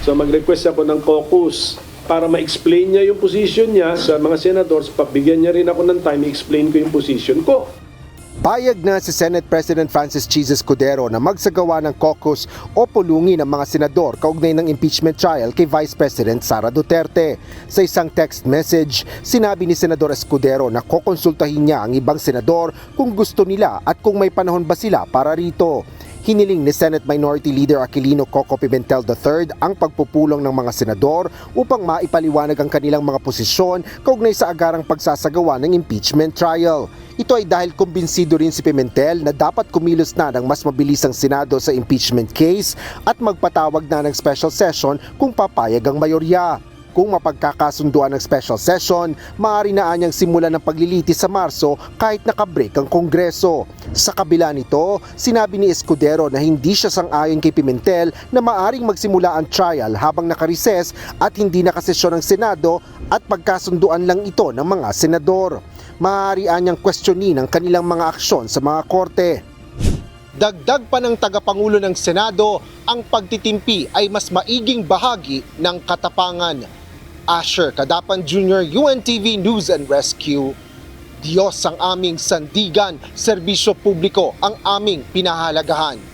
So mag-request ako ng caucus para ma-explain niya yung position niya sa mga senators, pagbigyan niya rin ako ng time, i-explain ko yung position ko. Payag na si Senate President Francis Jesus Escudero na magsagawa ng caucus o pulungi ng mga senador kaugnay ng impeachment trial kay Vice President Sara Duterte. Sa isang text message, sinabi ni Senador Escudero na kokonsultahin niya ang ibang senador kung gusto nila at kung may panahon ba sila para rito. Hiniling ni Senate Minority Leader Aquilino Coco Pimentel III ang pagpupulong ng mga senador upang maipaliwanag ang kanilang mga posisyon kaugnay sa agarang pagsasagawa ng impeachment trial. Ito ay dahil kumbinsido rin si Pimentel na dapat kumilos na ng mas mabilis ang Senado sa impeachment case at magpatawag na ng special session kung papayag ang mayorya. Kung mapagkakasunduan ng special session, maaari na anyang simulan ng paglilitis sa Marso kahit nakabreak ang Kongreso. Sa kabila nito, sinabi ni Escudero na hindi siya sang-ayon kay Pimentel na maaring magsimula ang trial habang nakarises at hindi nakasesyon ng Senado at pagkasunduan lang ito ng mga senador. Maaari anyang questionin ang kanilang mga aksyon sa mga korte. Dagdag pa ng tagapangulo ng Senado, ang pagtitimpi ay mas maiging bahagi ng katapangan. Asher Cadapan Jr., UNTV News and Rescue. Diyos ang aming sandigan, serbisyo publiko ang aming pinahalagahan.